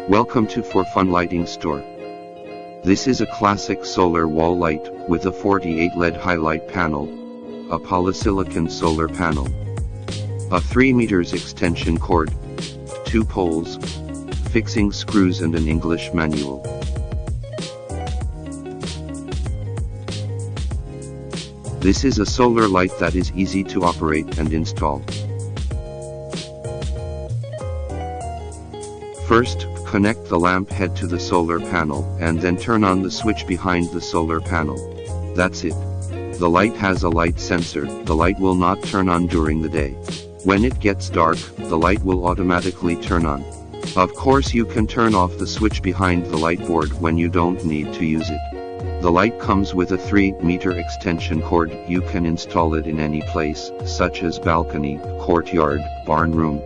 Welcome to For Fun Lighting Store. This is a classic solar wall light with a 48 LED highlight panel, a polysilicon solar panel, a 3 meters extension cord, 2 poles, fixing screws and an English manual. This is a solar light that is easy to operate and install. First, connect the lamp head to the solar panel, and then turn on the switch behind the solar panel. That's it. The light has a light sensor. The light will not turn on during the day. When it gets dark, the light will automatically turn on. Of course, you can turn off the switch behind the light board when you don't need to use it. The light comes with a 3-meter extension cord. You can install it in any place, such as balcony, courtyard, barn room,